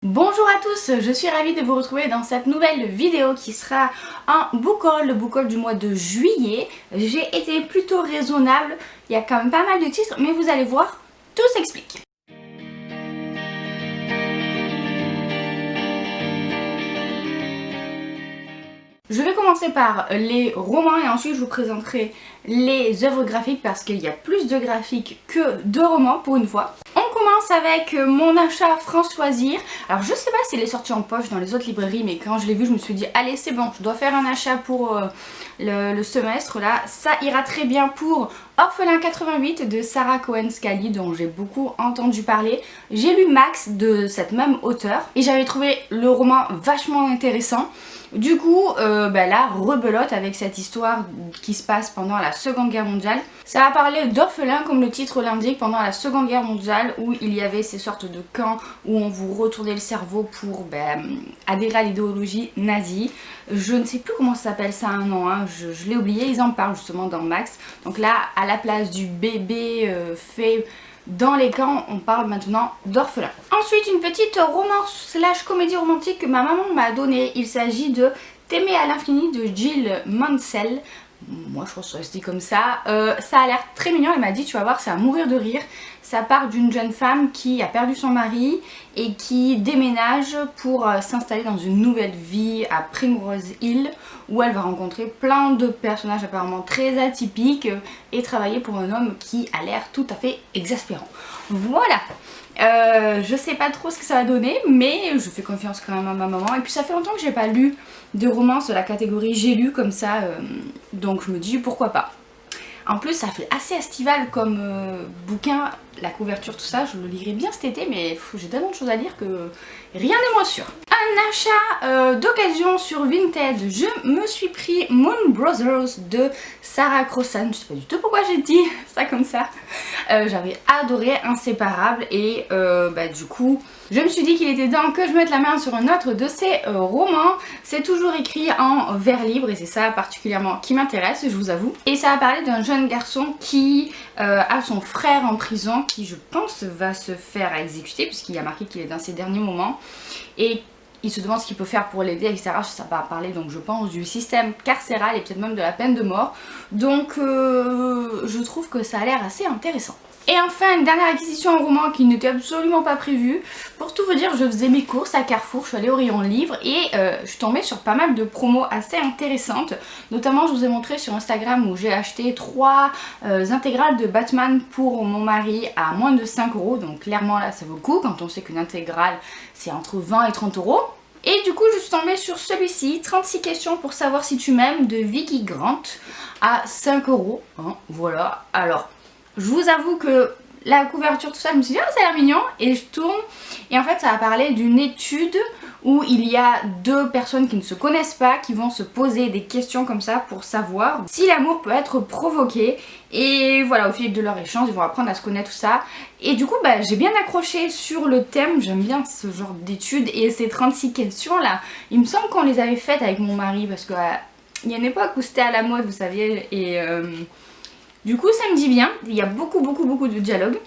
Bonjour à tous, je suis ravie de vous retrouver dans cette nouvelle vidéo qui sera un book haul, le book haul du mois de juillet. J'ai été plutôt raisonnable, il y a quand même pas mal de titres, mais vous allez voir, tout s'explique. Je vais commencer par les romans et ensuite je vous présenterai les œuvres graphiques parce qu'il y a plus de graphiques que de romans pour une fois. On commence avec mon achat France Loisirs. Alors je sais pas s'il est sorti en poche dans les autres librairies, mais quand je l'ai vu je me suis dit allez c'est bon, je dois faire un achat pour le semestre là. Ça ira très bien pour Orphelin 88 de Sarah Cohen-Scally dont j'ai beaucoup entendu parler. J'ai lu Max de cette même auteure et j'avais trouvé le roman vachement intéressant. Du coup, là, rebelote avec cette histoire qui se passe pendant la Seconde Guerre mondiale. Ça va parler d'orphelins, comme le titre l'indique, pendant la Seconde Guerre mondiale, où il y avait ces sortes de camps où on vous retournait le cerveau pour adhérer à l'idéologie nazie. Je ne sais plus comment ça s'appelle, ça a un nom, hein. Je l'ai oublié, ils en parlent justement dans Max. Donc là, à la place du bébé fait dans les camps, on parle maintenant d'orphelins. Ensuite, une petite romance slash comédie romantique que ma maman m'a donnée. Il s'agit de T'aimer à l'infini de Jill Mansell. Moi je crois que ça se dit comme ça. Ça a l'air très mignon, elle m'a dit tu vas voir c'est à mourir de rire. Ça part d'une jeune femme qui a perdu son mari et qui déménage pour s'installer dans une nouvelle vie à Primrose Hill où elle va rencontrer plein de personnages apparemment très atypiques et travailler pour un homme qui a l'air tout à fait exaspérant. Voilà. Je sais pas trop ce que ça va donner mais je fais confiance quand même à ma maman et puis ça fait longtemps que j'ai pas lu de romance de la catégorie j'ai lu comme ça donc je me dis pourquoi pas. En plus ça fait assez estival comme bouquin, la couverture tout ça, je le lirai bien cet été mais j'ai tellement de choses à lire que rien n'est moins sûr. Un achat d'occasion sur Vinted, je me suis pris Moon Brothers de Sarah Crossan, je sais pas du tout pourquoi j'ai dit ça comme ça. J'avais adoré Inséparable et du coup je me suis dit qu'il était temps que je mette la main sur un autre de ces romans. C'est toujours écrit en vers libre et c'est ça particulièrement qui m'intéresse, je vous avoue. Et ça va parler d'un jeune garçon qui a son frère en prison qui je pense va se faire exécuter puisqu'il y a marqué qu'il est dans ses derniers moments. Et il se demande ce qu'il peut faire pour l'aider, etc. Ça va parler donc je pense du système carcéral et peut-être même de la peine de mort. Donc je trouve que ça a l'air assez intéressant. Et enfin une dernière acquisition en roman qui n'était absolument pas prévue. Pour tout vous dire, je faisais mes courses à Carrefour, je suis allée au rayon livre et je suis tombée sur pas mal de promos assez intéressantes. Notamment je vous ai montré sur Instagram où j'ai acheté 3 intégrales de Batman pour mon mari à moins de 5 €. Donc clairement là ça vaut le coup quand on sait qu'une intégrale c'est entre 20 et 30 €. Et du coup je suis tombée sur celui-ci, 36 questions pour savoir si tu m'aimes de Vicky Grant à 5 €. Hein, voilà, alors je vous avoue que la couverture tout ça, je me suis dit oh ça a l'air mignon et je tourne et en fait ça va parler d'une étude où il y a 2 personnes qui ne se connaissent pas qui vont se poser des questions comme ça pour savoir si l'amour peut être provoqué et voilà au fil de leur échange ils vont apprendre à se connaître tout ça et du coup j'ai bien accroché sur le thème, j'aime bien ce genre d'études et ces 36 questions là il me semble qu'on les avait faites avec mon mari parce que il y a une époque où c'était à la mode vous saviez et du coup ça me dit bien, il y a beaucoup de dialogues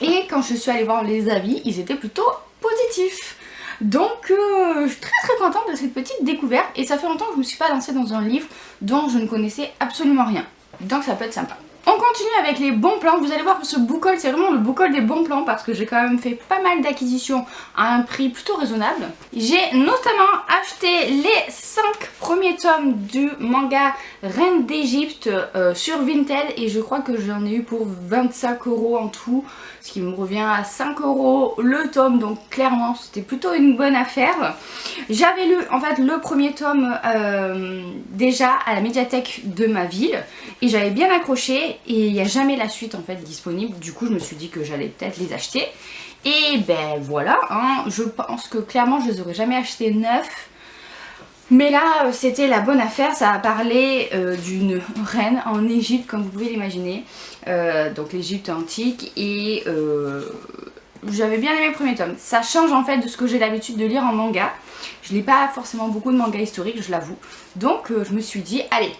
et quand je suis allée voir les avis ils étaient plutôt positifs. Donc je suis très contente de cette petite découverte et ça fait longtemps que je me suis pas lancée dans un livre dont je ne connaissais absolument rien. Donc ça peut être sympa. On continue avec les bons plans, vous allez voir que ce book haul c'est vraiment le book haul des bons plans parce que j'ai quand même fait pas mal d'acquisitions à un prix plutôt raisonnable. J'ai notamment acheté les 5 premiers tomes du manga Reine d'Égypte sur Vinted et je crois que j'en ai eu pour 25 € en tout, ce qui me revient à 5 € le tome, donc clairement c'était plutôt une bonne affaire. J'avais lu en fait le premier tome déjà à la médiathèque de ma ville et j'avais bien accroché et il n'y a jamais la suite en fait disponible, du coup je me suis dit que j'allais peut-être les acheter et voilà hein, je pense que clairement je les aurais jamais achetés neufs. Mais là c'était la bonne affaire, ça a parlé d'une reine en Égypte comme vous pouvez l'imaginer, donc l'Égypte antique et j'avais bien aimé le premier tome. Ça change en fait de ce que j'ai l'habitude de lire en manga, je lis pas forcément beaucoup de manga historiques je l'avoue, donc je me suis dit allez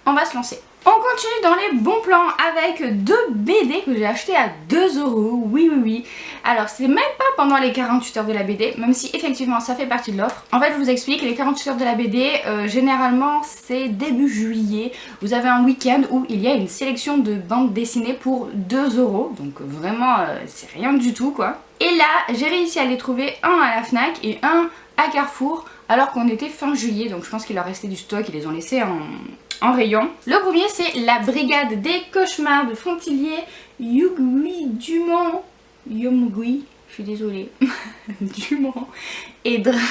on va se lancer. On continue dans les bons plans avec deux BD que j'ai acheté à 2 €. Oui, oui, oui. Alors, c'est même pas pendant les 48 heures de la BD, même si effectivement ça fait partie de l'offre. En fait, je vous explique, les 48 heures de la BD, généralement c'est début juillet. Vous avez un week-end où il y a une sélection de bandes dessinées pour 2 €. Donc vraiment, c'est rien du tout quoi. Et là, j'ai réussi à les trouver, un à la Fnac et un à Carrefour, alors qu'on était fin juillet. Donc je pense qu'il leur restait du stock, ils les ont laissés en rayon. Le premier c'est la Brigade des Cauchemars de Fontillier Yugui Dumont. Yomgui, je suis désolée. Dumont et Drac.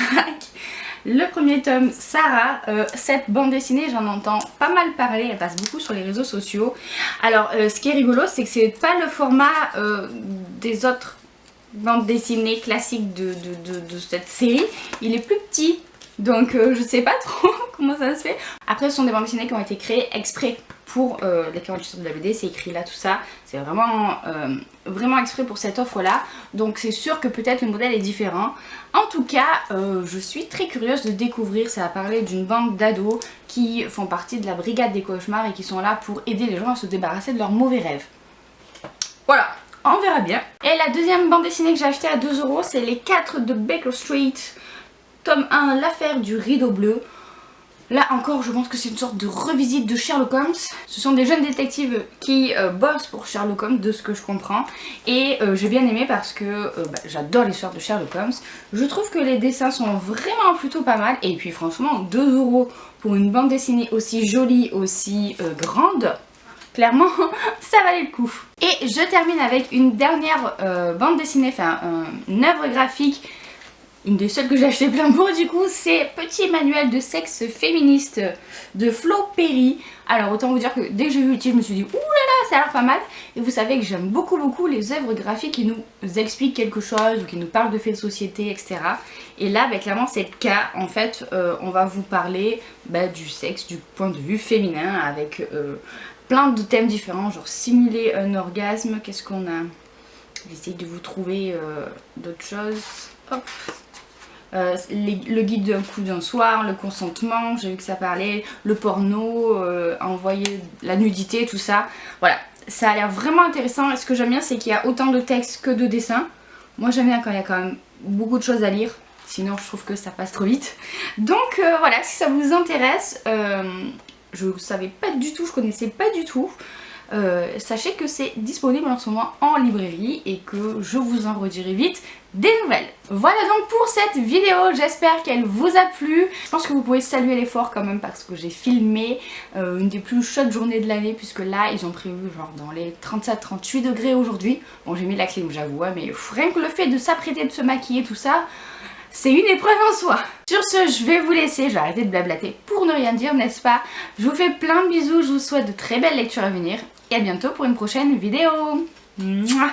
Le premier tome, Sarah. Cette bande dessinée, j'en entends pas mal parler, elle passe beaucoup sur les réseaux sociaux. Alors ce qui est rigolo, c'est que c'est pas le format des autres bandes dessinées classiques de cette série. Il est plus petit. Donc je sais pas trop comment ça se fait. Après ce sont des bandes dessinées qui ont été créées exprès pour les 48 heures de la BD, c'est écrit là tout ça. C'est vraiment, vraiment exprès pour cette offre là. Donc c'est sûr que peut-être le modèle est différent. En tout cas je suis très curieuse de découvrir. Ça va parler d'une bande d'ados qui font partie de la Brigade des Cauchemars et qui sont là pour aider les gens à se débarrasser de leurs mauvais rêves. Voilà, on verra bien. Et la deuxième bande dessinée que j'ai achetée à 2 €, c'est les 4 de Baker Street. Tome 1, l'affaire du rideau bleu. Là encore, je pense que c'est une sorte de revisite de Sherlock Holmes. Ce sont des jeunes détectives qui bossent pour Sherlock Holmes, de ce que je comprends. Et j'ai bien aimé parce que j'adore l'histoire de Sherlock Holmes. Je trouve que les dessins sont vraiment plutôt pas mal. Et puis franchement, 2 € pour une bande dessinée aussi jolie, aussi grande, clairement, ça valait le coup. Et je termine avec une dernière bande dessinée, enfin une œuvre graphique. Une des seules que j'ai acheté plein pot du coup, c'est Petit manuel de sexe féministe de Flo Perry. Alors autant vous dire que dès que j'ai vu le titre, je me suis dit ouh là là, ça a l'air pas mal. Et vous savez que j'aime beaucoup les œuvres graphiques qui nous expliquent quelque chose ou qui nous parlent de faits de société, etc. Et là, clairement c'est le cas. En fait, on va vous parler du sexe du point de vue féminin avec plein de thèmes différents, genre simuler un orgasme. Qu'est-ce qu'on a? J'essaye de vous trouver d'autres choses. Hop. Le guide d'un coup d'un soir, le consentement, j'ai vu que ça parlait, le porno, envoyer la nudité, tout ça. Voilà, ça a l'air vraiment intéressant. Et ce que j'aime bien, c'est qu'il y a autant de textes que de dessins. Moi j'aime bien quand il y a quand même beaucoup de choses à lire, sinon je trouve que ça passe trop vite. Donc voilà, si ça vous intéresse, je ne savais pas du tout, je connaissais pas du tout. Sachez que c'est disponible en ce moment en librairie et que je vous en redirai vite des nouvelles. Voilà donc pour cette vidéo, j'espère qu'elle vous a plu. Je pense que vous pouvez saluer l'effort quand même parce que j'ai filmé une des plus chaudes journées de l'année, puisque là ils ont prévu genre dans les 37-38 degrés aujourd'hui. Bon, j'ai mis la clim, j'avoue, mais rien que le fait de s'apprêter, de se maquiller, tout ça, c'est une épreuve en soi. Sur ce, je vais vous laisser, je vais arrêter de blablater pour ne rien dire, n'est-ce pas? Je vous fais plein de bisous, je vous souhaite de très belles lectures à venir et à bientôt pour une prochaine vidéo. Mouah.